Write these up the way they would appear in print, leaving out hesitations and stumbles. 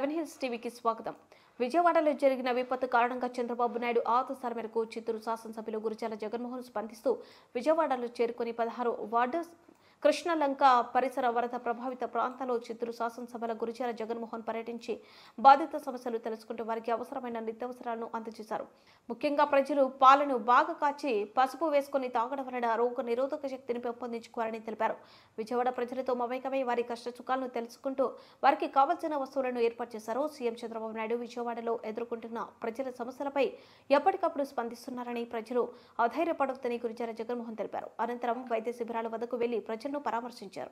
11 hills టీవీకి స్వాగతం. విజయవాడలో జరిగిన విపత్తు కారణంగా చంద్రబాబు నాయుడు ఆదేశాల మేరకు చిత్తూరు శాసనసభ్యులు గురిజాల జగన్మోహన్ స్పందిస్తూ విజయవాడలో చేరుకుని 16 వార్డు కృష్ణలంక పరిసర వరద ప్రభావిత ప్రాంతాల్లో చిత్తూరు శాసనసభలో గురిజాల జగన్మోహన్ పర్యటించి బాధిత సమస్యలు తెలుసుకుంటూ వారికి అవసరమైన నిత్యావసరాలను అందజేశారు. ముఖ్యంగా ప్రజలు పాలను బాగా కాచి పసుపు వేసుకుని తాగడం వలన రోగ నిరోధక శక్తిని పెంపొందించుకోవాలని తెలిపారు. విజయవాడ ప్రజలతో మమేకమై వారి కష్టసుఖాలను తెలుసుకుంటూ వారికి కావాల్సిన వస్తువులను ఏర్పాటు చేశారు. సీఎం చంద్రబాబు నాయుడు విజయవాడలో ఎదుర్కొంటున్న ప్రజల సమస్యలపై ఎప్పటికప్పుడు స్పందిస్తున్నారని, ప్రజలు అధైర్యపడవద్దని గురిజాల జగన్మోహన్ తెలిపారు. అనంతరం వైద్య శిబిరాల వద్దకు వెళ్లి ప్రజలను పరామర్శించారు.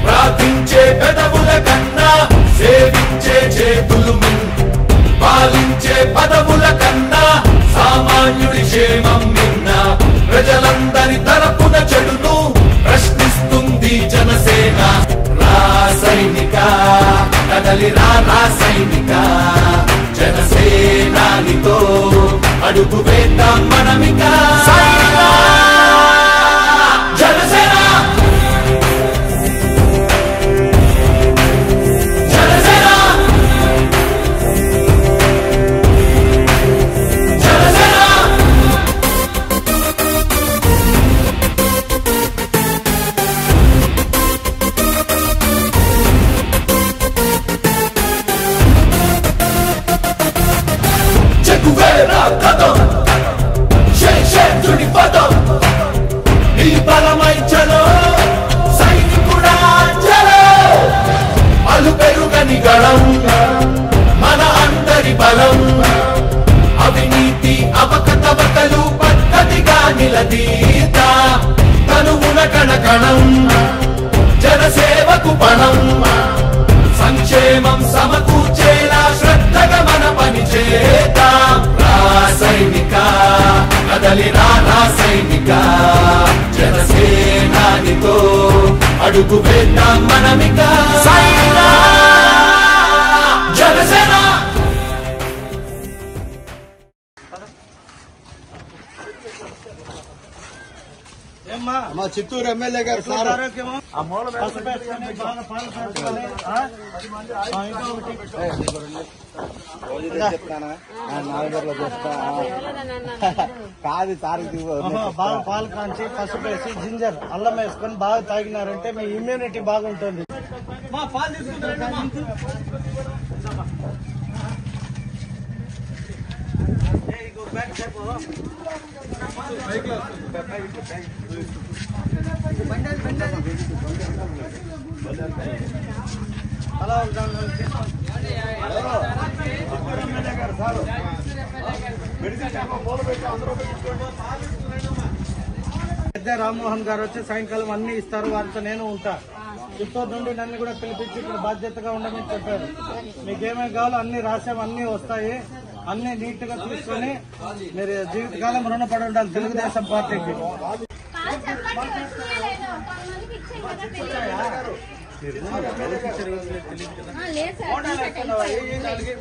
ప్రార్థించే పెదవుల కన్నా సేవించే చేతులు పాలించే పదవుల కన్నా సామాన్యుడి క్షేమం నిన్న ప్రజలందరి తరపున చెడును ప్రశ్నిస్తుంది జనసేన. రాసైనిక కదలి రాసైనిక జనసేనానితో అడుగు వేద్దాం మనమిక. జనసేన కథం శేషుడి పదం నీ బలమై చలో సైనికుడా చలో. అలు పెరుగని గళం మన అందరి బలం. అవినీతి అవకతవకలు పద్ధతిగా నిలదీత తనువున కణకణం జనసేవకు పణం. సంక్షేమం సమకూర్చేలా శ్రద్ధగా మన పని చేద్దాం. రాసైనిక కదలి రాసైనిక జనసేనానితో అడుగు వేద్దాం మనమిక. జనసేన మా చిత్తూరు ఎమ్మెల్యే గారు సార్ చెప్తానా నాలుగులో చెప్తా కాదు సార్ బాగా పాలు కాంచి పసుపు వేసి జింజర్ అల్లం వేసుకొని బాగా తాగినారంటే మీ ఇమ్యూనిటీ బాగుంటుంది. పెద్ద రామ్మోహన్ గారు వచ్చి సాయంకాలం అన్ని ఇస్తారు, వారితో నేను ఉంటా. చిత్తూరు నుండి నన్ను కూడా పిలిపించి ఇక్కడ బాధ్యతగా ఉండమని చెప్పారు. మీకేమేమి కావాలో అన్ని రాసాం, అన్ని వస్తాయి. అన్ని నీట్ గా తీసుకొని మీరు జీవితకాలం రుణపడి ఉండాలి తెలుగుదేశం పార్టీకి.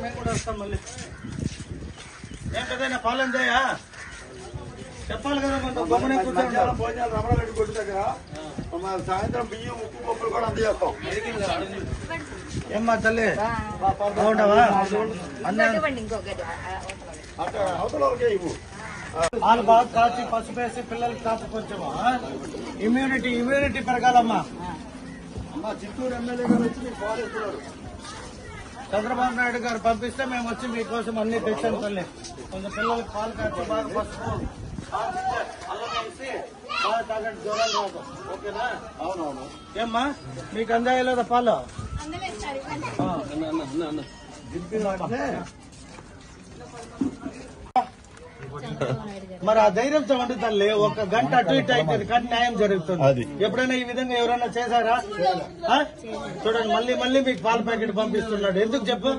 మేము కూడా వస్తాం మళ్ళీ. ఏం పెద్దయినా పాలన చేయా చెప్పాలి కదా, గమనే కూర్చోండి. భోజనాలు రమణారెడ్డి కొట్టు దగ్గర సాయంత్రం బియ్యం ఉప్పు పప్పులు కూడా అందజేస్తాం. ఏమ్మా తల్లి బాగుంటావా? పాలు బాగా కాచి పసుపు వేసి పిల్లలకి కాచి కొంచెము ఇమ్యూనిటీ పెరగాలమ్మా. అమ్మా చిత్తూరు ఎమ్మెల్యే గారు వచ్చి మీకు పాలు ఇస్తున్నారు. చంద్రబాబు నాయుడు గారు పంపిస్తే మేము వచ్చి మీకోసం అన్ని తెచ్చాం తల్లి. కొంచెం పిల్లలకి పాలు కాచి బాగా పసుపు అల్లం వేసి బాగా తాగండి, జ్వరాలు రాదు. ఓకేనా? అవునవును. ఏమ్మా మీకు అందాయలేదా పాలు? మరి ఆ ధైర్యంతో ఉండి తల్లి, ఒక గంట అటు ఇటు అవుతుంది కానీ న్యాయం జరుగుతుంది. ఎప్పుడైనా ఈ విధంగా ఎవరైనా చేశారా? చూడండి, మళ్ళీ మీకు పాల ప్యాకెట్ పంపిస్తున్నాడు. ఎందుకు చెప్పు?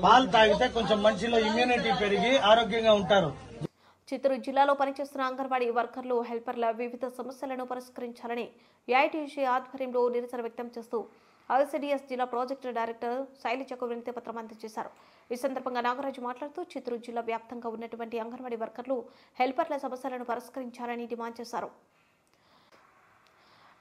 పాలు తాగితే కొంచెం మనిషిలో ఇమ్యూనిటీ పెరిగి ఆరోగ్యంగా ఉంటారు. చిత్తూరు జిల్లాలో పనిచేస్తున్న అంగన్వాడీ వర్కర్లు హెల్పర్ల వివిధ సమస్యలను పరిష్కరించాలని ఏఐటీయూసీ ఆధ్వర్యంలో నిరసన వ్యక్తం చేస్తూ ఐసిడిఎస్ జిల్లా ప్రాజెక్టు డైరెక్టర్ శైలజకు వినతి పత్రం అందజేశారు. ఈ సందర్భంగా నాగరాజు మాట్లాడుతూ చిత్తూరు జిల్లా వ్యాప్తంగా ఉన్నటువంటి అంగన్వాడీ వర్కర్లు హెల్పర్ల సమస్యలను పరిష్కరించాలని డిమాండ్ చేశారు.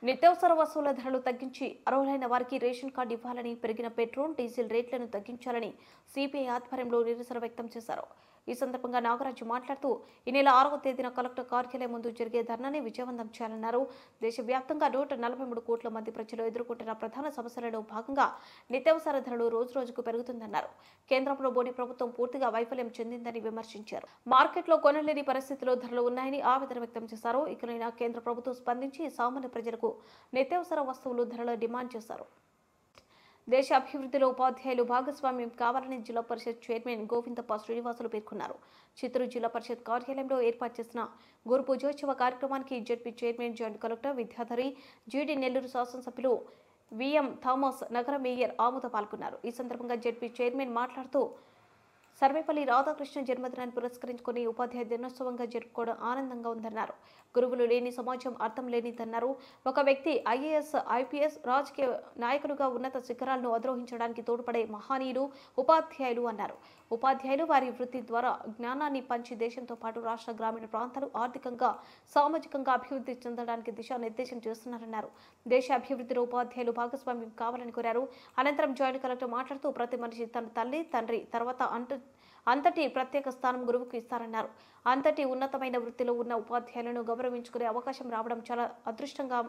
నిత్యావసర వస్తువుల ధరలు తగ్గించి అర్హులైన వారికి రేషన్ కార్డు ఇవ్వాలని, పెరిగిన పెట్రోల్ డీజిల్ రేట్లను తగ్గించాలని సిపిఐ ఆధ్వర్యంలో నిరసన వ్యక్తం చేశారు. ఈ సందర్భంగా నాగరాజు మాట్లాడుతూ ఈ నెల 6వ తేదీన కలెక్టర్ కార్యాలయం ముందు జరిగే ధర్నాని విజయవంతం చేయాలన్నారు. దేశవ్యాప్తంగా 143 కోట్ల మంది ప్రజలు ఎదుర్కొంటున్న ప్రధాన సమస్యలలో భాగంగా నిత్యావసర ధరలు రోజురోజుకు పెరుగుతుందన్నారు. కేంద్రంలో మోడీ ప్రభుత్వం పూర్తిగా వైఫల్యం చెందిందని విమర్శించారు. మార్కెట్లో కొనలేని పరిస్థితిలో ధరలు ఉన్నాయని ఆవేదన వ్యక్తం చేశారు. ఇకనైనా కేంద్ర ప్రభుత్వం స్పందించి సామాన్య ప్రజలకు నిత్యావసర వస్తువులు ధరల డిమాండ్ చేశారు. దేశ అభివృద్ధిలో ఉపాధ్యాయులు భాగస్వామ్యం కావాలని జిల్లా పరిషత్ చైర్మన్ గోవిందప్ప శ్రీనివాసులు పేర్కొన్నారు. చిత్తూరు జిల్లా పరిషత్ కార్యాలయంలో ఏర్పాటు చేసిన గురు పూజోత్సవ కార్యక్రమానికి ZP chairman, joint collector Vidyadhari, జీడీ నెల్లూరు శాసనసభ్యులు విఎం థామస్, నగర మేయర్ ఆముద పాల్గొన్నారు. ఈ సందర్భంగా జెడ్పీ చైర్మన్ మాట్లాడుతూ సర్వేపల్లి రాధాకృష్ణ జన్మదినాన్ని పురస్కరించుకుని ఉపాధ్యాయ దినోత్సవంగా జరుపుకోవడం ఆనందంగా ఉందన్నారు. గురువులు లేని సమాజం అర్థం లేనిదన్నారు. ఒక వ్యక్తి ఐఏఎస్, ఐపీఎస్, రాజకీయ నాయకులుగా ఉన్నత శిఖరాలను అధిరోహించడానికి తోడ్పడే మహనీయులు ఉపాధ్యాయులు అన్నారు. ఉపాధ్యాయులు వారి వృత్తి ద్వారా జ్ఞానాన్ని పంచి దేశంతో పాటు రాష్ట్ర గ్రామీణ ప్రాంతాలు ఆర్థికంగా, సామాజికంగా అభివృద్ధి చెందడానికి దిశానిర్దేశం చేస్తున్నారన్నారు. దేశ అభివృద్ధిలో ఉపాధ్యాయులు భాగస్వామ్యం కావాలని కోరారు. అనంతరం జాయింట్ కలెక్టర్ మాట్లాడుతూ ప్రతి మనిషి తన తల్లి, తండ్రి తర్వాత అంతటి ప్రత్యేక స్థానం గురువుకు ఇస్తారన్నారు. అంతటి ఉన్నతమైన వృత్తిలో ఉన్న ఉపాధ్యాయులను గౌరవించుకునే అవకాశం రావడం చాలా అదృష్టంగా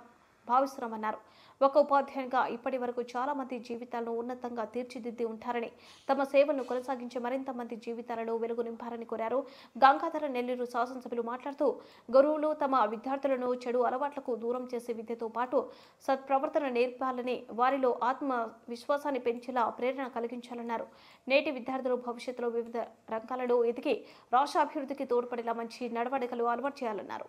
భావిస్తున్నామన్నారు. ఒక ఉపాధ్యాయునిగా ఇప్పటి వరకు చాలా మంది జీవితాలను ఉన్నతంగా తీర్చిదిద్ది ఉంటారని, తమ సేవలను కొనసాగించే మరింత మంది జీవితాలలో వెలుగు నింపారని కోరారు. గంగాధర నెల్లూరు శాసనసభ్యులు మాట్లాడుతూ గురువులు తమ విద్యార్థులను చెడు అలవాట్లకు దూరం చేసే విద్యతో పాటు సత్ప్రవర్తన నేర్పాలని, వారిలో ఆత్మ విశ్వాసాన్ని పెంచేలా ప్రేరణ కలిగించాలన్నారు. నేటి విద్యార్థులు భవిష్యత్తులో వివిధ రంగాలలో ఎదిగి రాష్ట్ర అభివృద్ధికి తోడ్పడేలా మంచి నడవడికలు అలవాటు చేయాలన్నారు.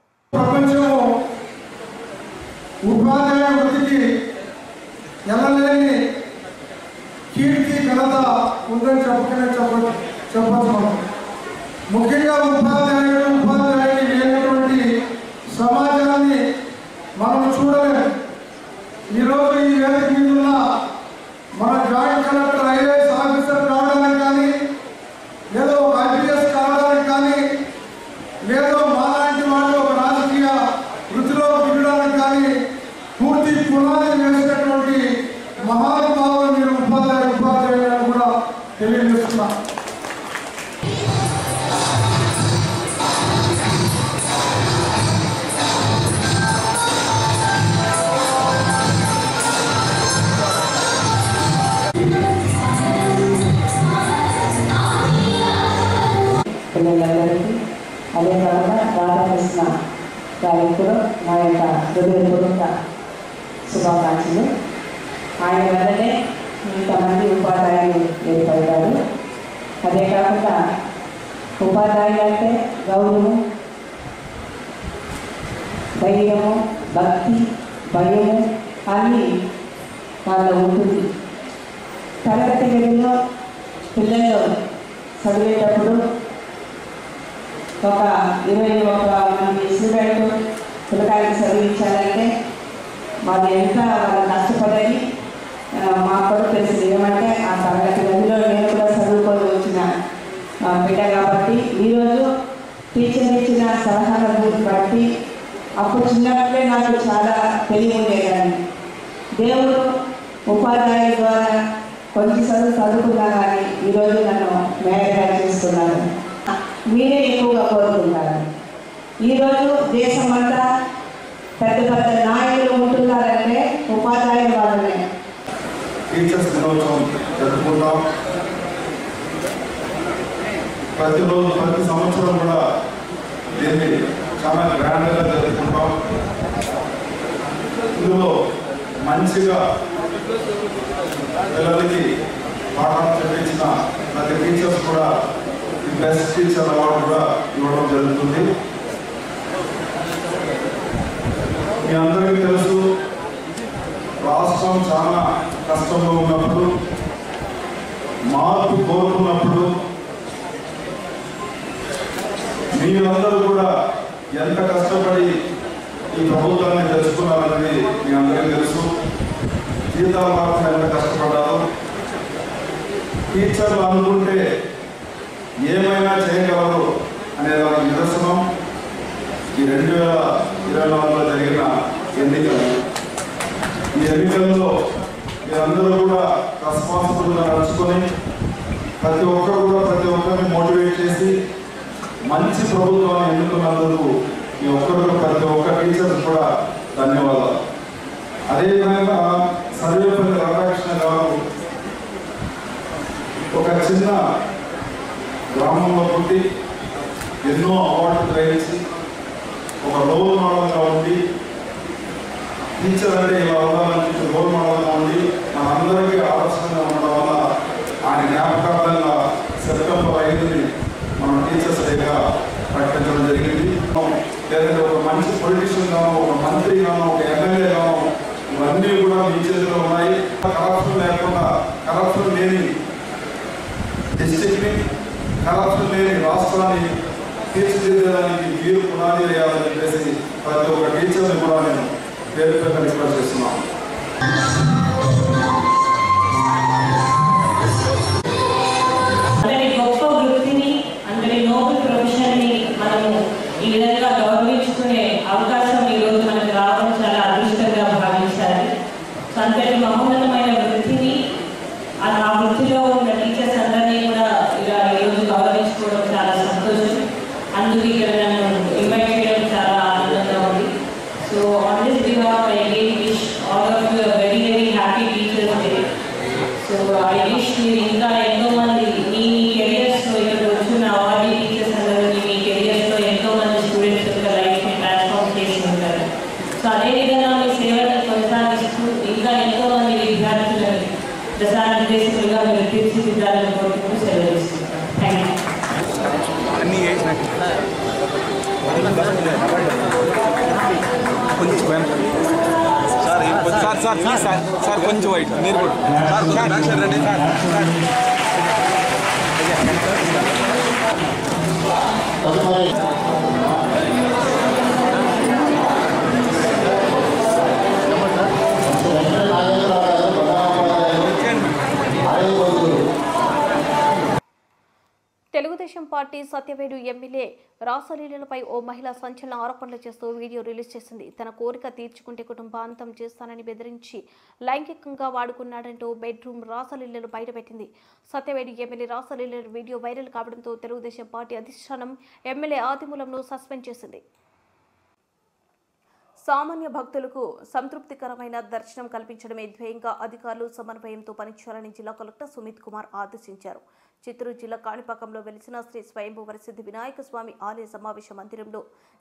ఉపాధ్యాయ వృత్తికి ఎనలేని కీర్తి ఘనత ఉందని చెప్పచ్చు మనం. ముఖ్యంగా ఉపాధ్యాయులు లేనటువంటి సమాజాన్ని మనం చూడలేము. ఈరోజు ఈ వేదిక మీద ఉన్న మన జాయింట్ కలెక్టర్ ఐఏఎస్ ఆఫీసర్ కావడానికి కానీ, లేదో ఒక ఐపీఎస్ కావడానికి కానీ, లేదో మాలాంటి వాళ్ళు ఒక రాజకీయ వృత్తిలో దిగడానికి కానీ పూర్తి పునాది వేసినటువంటి మహానుభావులు మీరు ఉపాధ్యాయులను కూడా తెలియజేస్తున్నా. పిల్లలందరికీ అదేవిధంగా రాధాకృష్ణ గారికి కూడా మా యొక్క హృదయపూర్వక శుభాకాంక్షలు. ఆయన వల్లనే ఇంతమంది ఉపాధ్యాయులు ఏర్పడ్డారు. అదే కాకుండా ఉపాధ్యాయులు అంటే గౌరవం, ధైర్యము, భక్తి, భయము అన్నీ వాళ్ళలో ఉంటుంది. తరగతి గదిలో పిల్లలు చదివేటప్పుడు ఒక 21 మంది స్టూడెంట్ పిల్లకాయలు చదివించాలంటే వాళ్ళు ఎంత వాళ్ళు కష్టపడని మాకు కూడా తెలిసింది. ఏమంటే ఆ తరగతి గదిలో నేను కూడా చదువుకొని వచ్చిన బిడ్డ కాబట్టి ఈరోజు టీచర్ ఇచ్చిన సలహాలను బట్టి అప్పుడు చిన్నప్పుడే నాకు చాలా తెలివి ఉండేదాన్ని. దేవుడు ఉపాధ్యాయుల ద్వారా కొంచెం చదువుకున్నా కానీ ఈరోజు నన్ను మేయర్గా చేస్తున్నాను. మీరే ఎక్కువగా కోరుకుంటారు. ఈరోజు దేశమంతా పెద్ద పెద్ద నాయకులు ఉంటున్నారంటే ఉపాధ్యాయుల వాళ్ళనే. టీచర్స్ దినోత్సవం జరుపుకుంటాం. ప్రతిరోజు ప్రతి సంవత్సరం కూడా దీన్ని చాలా గ్రాండ్గా జరుపుకుంటాం. ఇందులో మంచిగా పిల్లలకి పాఠాలు చెప్పించిన ప్రతి టీచర్స్ కూడా బెస్ట్ టీచర్ అవార్డు కూడా ఇవ్వడం జరుగుతుంది. మీ అందరికీ తెలుసు, రాష్ట్రం చాలా కష్టంలో ఉన్నప్పుడు, మార్పు కోరుకున్నప్పుడు మీరందరూ ఎంత కష్టపడి ఈ ప్రభుత్వాన్ని తెచ్చుకున్నారనేది మీ అందరికీ తెలుసు. జీతాలు మాత్రం ఎంత కష్టపడ్డారో. టీచర్లు అనుకుంటే ఏమైనా చేయగలరు అనే దానికి నిదర్శనం ఈ 2024లో జరిగిన ఎన్నికలు. ఈ ఎన్నికల్లో మీరందరూ కూడా రెస్పాన్సిబుల్గా నడుచుకొని ప్రతి ఒక్కరిని మోటివేట్ చేసి మంచి ప్రభుత్వాన్ని ఎన్నుకున్నందుకు మీ ప్రతి ఒక్క టీచర్ కూడా ధన్యవాదాలు. అదేవిధంగా సర్వేపల్లి రాధాకృష్ణ గారు ఒక చిన్న గ్రామంలో పుట్టి ఎన్నో అవార్డులు గ్రహించి ఒక రోల్ మోడల్గా ఉండి టీచర్ అంటే ఇలా ఉండాలని రోల్ మోడల్గా ఉండి మనందరికీ ఆదర్శంగా ఉండడం వల్ల ఆయన జ్ఞాపకార్థంగా సెప్టెంబర్ 5ని మనం టీచర్స్ డేగా ప్రకటించడం జరిగింది. లేదంటే ఒక మంచి పొలిటీషియన్ గానో, ఒక మంత్రి గానో, ఒక ఎమ్మెల్యే గానో ఇవన్నీ కూడా మీ చేతిలో ఉన్నాయి. కరప్షన్ లేకుండా, కరప్షన్ లేని డిస్ట్రిక్ట్ని, కరప్షన్ లేని రాష్ట్రాన్ని తీర్చిదిద్దడానికి మీరు పునాది వేయాలని చెప్పేసి ప్రతి ఒక్క టీచర్ని కూడా నేను పేరు పేరు రిక్వెస్ట్ చేస్తున్నాను. గొప్ప వృత్తిని, అందరి నోబెల్ ప్రొఫెషన్ని మనము ఈ విధంగా గౌరవించుకునే అవకాశం ఈరోజు మనకు రావడం చాలా అదృష్టంగా భావించాలి. అంతటి మహోన్నతమైన వృత్తిని, ఆ వృత్తిలో ఉన్న టీచర్స్ అందరినీ కూడా ఇలా ఈరోజు గౌరవించుకోవడం చాలా సంతోషం. అందుకు ఇక్కడ నన్ను ఇన్వైట్ చేయడం చాలా ఆనందంగా ఉంది. So on this behalf I wish all of you very very happy teachers day. So I wish మీరు ఇంకా ఎంతో మంది మీ కెరియర్స్లో ఇక్కడ వచ్చిన అవార్డీ టీచర్స్ అందరూ మీ కెరియర్స్లో ఎంతో మంది స్టూడెంట్స్ యొక్క లైఫ్ని ట్రాన్స్ఫార్మ్ చేసి ఉంటారు. సో అదేవిధంగా మీ సేవలను కొనసాగిస్తూ ఇంకా ఎంతో మంది విద్యార్థులను దశానిర్దేశకులుగా మీరు తీర్చిదిద్దాలని కోరుకుంటూ సెలవు ఇస్తున్నాను. Thank you. Sir please sir కొంచెం వైట్ మీరు కూడా సార్ రండి. తెలుగుదేశం పార్టీ సత్యవేడు ఎమ్మెల్యే రాసలీలపై ఓ మహిళ సంచలన ఆరోపణలు చేస్తూ వీడియో రిలీజ్ చేసింది. తన కోరిక తీర్చుకుంటే కుటుంబాంతం చేస్తానని బెదిరించి లైంగికంగా వాడుకున్నాడంటూ బెడ్రూమ్ రాసలీలలు బయటపెట్టింది. సత్యవేడు ఎమ్మెల్యే రాసలీలల వీడియో వైరల్ కావడంతో తెలుగుదేశం పార్టీ అధిష్టానం ఎమ్మెల్యే ఆదిమూలంను సస్పెండ్ చేసింది. సామాన్య భక్తులకు సంతృప్తికరమైన దర్శనం కల్పించడమే ధ్యేయంగా అధికారులు సమన్వయంతో పనిచేయాలని జిల్లా కలెక్టర్ సుమిత్ కుమార్ ఆదేశించారు. చిత్తూరు జిల్లా కాణిపాకంలో వెలిసిన శ్రీ స్వయంభూ వరసిద్ధి వినాయక స్వామి ఆలయ సమావేశ మందిరంలో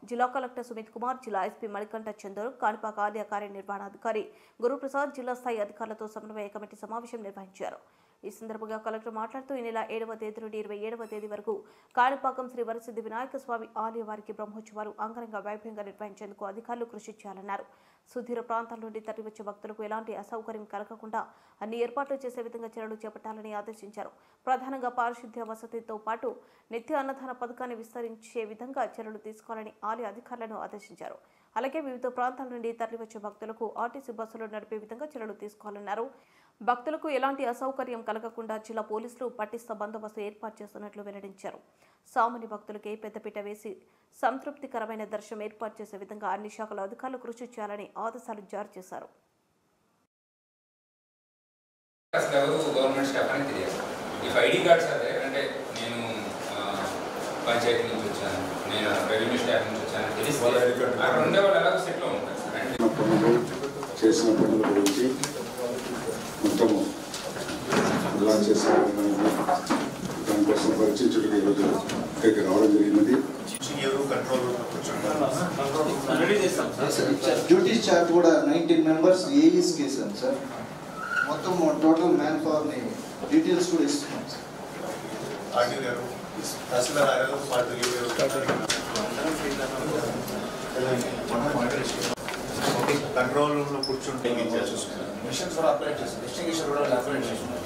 జిల్లా కలెక్టర్ సుమిత్ కుమార్, జిల్లా ఎస్పీ మణికంఠ చందర్, కాణిపాక ఆలయ కార్యనిర్వహణాధికారి గురుప్రసాద్ జిల్లా స్థాయి అధికారులతో సమన్వయ కమిటీ సమావేశం నిర్వహించారు. ఈ సందర్భంగా కలెక్టర్ మాట్లాడుతూ ఈ నెల 7వ తేదీ నుండి 27వ తేదీ వరకు కాణిపాకం శ్రీ వరసిద్ధి వినాయక స్వామి ఆలయ వారికి బ్రహ్మోత్సవాలు అంగరంగ వైభవంగా నిర్వహించేందుకు అధికారులు కృషి చేయాలన్నారు. సుదూర ప్రాంతాల నుండి తరలివచ్చే భక్తులకు ఎలాంటి అసౌకర్యం కలగకుండా అన్ని ఏర్పాట్లు చేసే విధంగా చర్యలు చేపట్టాలని ఆదేశించారు. ప్రధానంగా పారిశుద్ధ్య వసతితో పాటు నిత్య అన్నదాన పథకాన్ని విస్తరించే విధంగా చర్యలు తీసుకోవాలని ఆలయ అధికారులను ఆదేశించారు. అలాగే వివిధ ప్రాంతాల నుండి తరలివచ్చే భక్తులకు ఆర్టీసీ బస్సులు నడిపే విధంగా చర్యలు తీసుకోవాలన్నారు. భక్తులకు ఎలాంటి అసౌకర్యం కలగకుండా జిల్లా పోలీసులు పటిష్ట బందోబస్తు ఏర్పాటు చేస్తున్నట్లు వెల్లడించారు. సామాన్య భక్తులకే పెద్దపీట వేసి సంతృప్తికరమైన దర్శనం ఏర్పాటు చేసే విధంగా అన్ని శాఖల అధికారులు కృషి చేయాలని ఆదేశాలు జారీ చేశారు. చేసిన పనుల గురించి మొత్తము ఎలా చేశారు దానికోసం పరీక్షించడానికి ఈరోజు ఇక్కడికి రావడం జరిగినది. డ్యూటీస్ చార్ట్ కూడా 19 మెంబర్స్ ఏఈస్ కేసాను సార్. మొత్తం టోటల్ మ్యాన్ పవర్ని డీటెయిల్స్ కూడా ఇస్తున్నాం సార్. కంట్రోల్ రూమ్ లో కూర్చుంటే మిషన్స్ కూడా అప్లై చేస్తాం, డిస్టింగ్విషర్ కూడా అప్లై చేస్తున్నాం.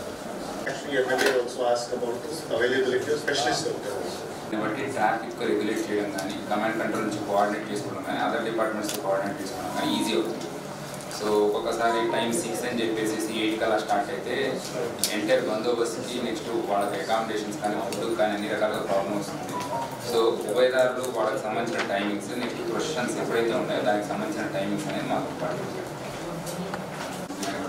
Actually, MLA also asked about this availability of specialists. బట్టి ట్రాఫిక్ రెగ్యులేట్ చేయడం కానీ కమాండ్ కంట్రోల్ నుంచి కోఆర్డినేట్ చేసుకోవడం కానీ అదర్ డిపార్ట్మెంట్స్తో కోఆర్డినేట్ చేసుకోవడం కానీ ఈజీ అవుతుంది. సో ఒక్కొక్కసారి టైం 6 అని చెప్పేసి 8 కల్లా స్టార్ట్ అయితే ఎంటైర్ బందోబస్తుకి నెక్స్ట్ వాళ్ళకి అకామిడేషన్స్ కానీ ఫుడ్ కానీ అన్ని రకాలుగా ప్రాబ్లమ్ వస్తుంది. సో ఉభయదారులు వాళ్ళకి సంబంధించిన టైమింగ్స్ నెక్స్ట్ ప్రొఫెషన్స్ ఎప్పుడైతే ఉన్నాయో దానికి సంబంధించిన టైమింగ్స్ అనేది మాకు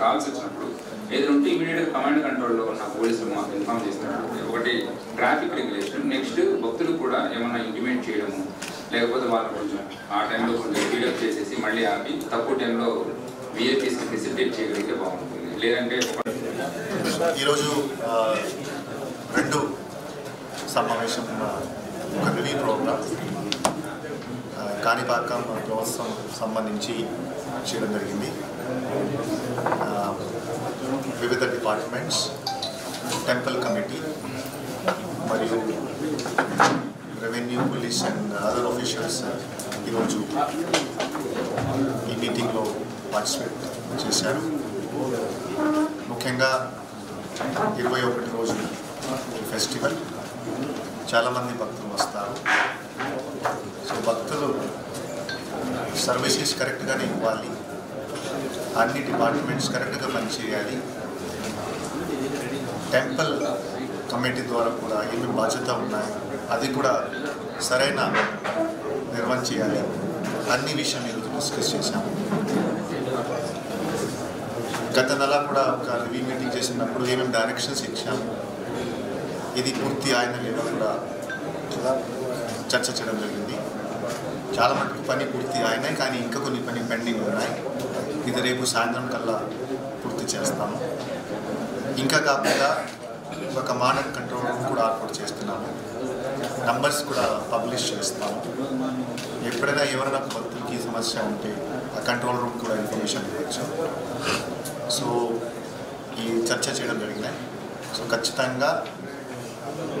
కాల్స్ వచ్చినప్పుడు ఏదైనా ఉంటే ఇమీడియట్గా కమాండ్ కంట్రోల్లో ఉన్న పోలీసులు మాకు ఇన్ఫార్మ్ చేస్తున్నారు. ఒకటి ట్రాఫిక్ రెగ్యులేషన్, నెక్స్ట్ భక్తులు కూడా ఏమన్నా ఇంటిమేట్ చేయడము, లేకపోతే వాళ్ళు కొంచెం ఆ టైంలో కొంచెం స్పీడప్ చేసేసి మళ్ళీ ఆపి తక్కువ టైంలో విఐపీస్కి ఫెసిలిటేట్ చేయగలిగితే బాగుంటుంది. లేదంటే ఈరోజు 2 సమావేశం ఒక రివ్యూ ప్రోగ్రామ్ కాణిపాకం ప్రభుత్వం సంబంధించి చేయడం జరిగింది. వివిధ డిపార్ట్మెంట్స్, టెంపుల్ కమిటీ మరియు revenue, police and other officials ఈరోజు ఈ మీటింగ్లో పార్టిసిపేట్ చేశారు. ముఖ్యంగా 21 రోజులు ఫెస్టివల్, చాలామంది భక్తులు వస్తారు. సో భక్తులు సర్వీసెస్ కరెక్ట్గానే ఇవ్వాలి, అన్ని డిపార్ట్మెంట్స్ కరెక్ట్గా పనిచేయాలి. టెంపుల్ కమిటీ ద్వారా కూడా ఏమి బాధ్యత ఉన్నాయి అది కూడా సరైన నిర్వహణ చేయాలి. అన్ని విషయాలు ఈరోజు డిస్కస్ చేశాము. గత నెల కూడా ఒక రివ్యూ మీటింగ్ చేసినప్పుడు ఏమేమి డైరెక్షన్స్ ఇచ్చాము, ఇది పూర్తి అయిన లేదా కూడా చర్చ చేయడం జరిగింది. చాలా మటుకు పని పూర్తి అయినాయి, కానీ ఇంకా కొన్ని పని పెండింగ్ ఉన్నాయి. ఇది రేపు సాయంత్రం కల్లా పూర్తి చేస్తాము. ఇంకా కాకుండా ఒక కమాండ్ కంట్రోల్ రూమ్ కూడా ఏర్పాటు చేస్తున్నాము. నంబర్స్ కూడా పబ్లిష్ చేస్తాము. ఎప్పుడైనా ఎవరైనా భక్తులకి సమస్య ఉంటే ఆ కంట్రోల్ రూమ్ కూడా ఇన్ఫర్మేషన్ ఇవ్వచ్చు. సో ఈ చర్చ చేయడం జరిగినాయి. సో ఖచ్చితంగా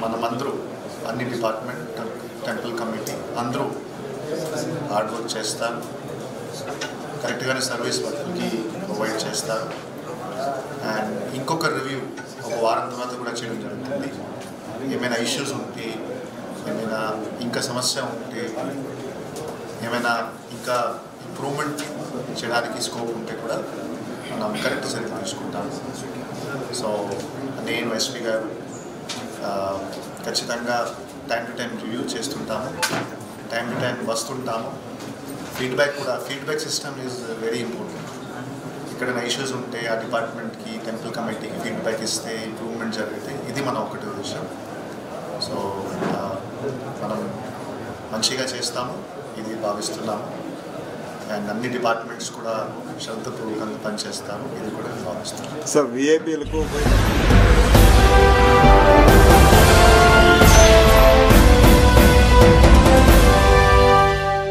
మనమందరూ అన్ని డిపార్ట్మెంట్, టెంపుల్ కమిటీ అందరూ హార్డ్ వర్క్ చేస్తారు, కరెక్ట్గానే సర్వీస్ భక్తులకి ప్రొవైడ్ చేస్తారు. అండ్ ఇంకొక రివ్యూ ఒక వారం తర్వాత కూడా చేయడం జరుగుతుంది. ఏమైనా ఇష్యూస్ ఉంటే, ఏమైనా ఇంకా సమస్య ఉంటే, ఏమైనా ఇంకా ఇంప్రూవ్మెంట్ చేయడానికి స్కోప్ ఉంటే కూడా మనం కరెక్ట్ చర్యలు తీసుకుంటాం. సో నేను ఎస్పీ గారు ఖచ్చితంగా టైం టు టైం రివ్యూ చేస్తుంటాము, టైం టు టైం వస్తుంటాము. Feedback system is very important. ఎక్కడైనా ఇష్యూస్ ఉంటే ఆ డిపార్ట్మెంట్కి, టెంపుల్ కమిటీకి ఫీడ్బ్యాక్ ఇస్తే ఇంప్రూవ్మెంట్ జరిగితే ఇది మన ఒకటి విషయం. సో మనం మంచిగా చేస్తాము ఇది భావిస్తున్నాము. అండ్ అన్ని డిపార్ట్మెంట్స్ కూడా శ్రద్ధపూర్వకంగా పనిచేస్తాము ఇది కూడా భావిస్తున్నాము. సార్ విఐపీలకు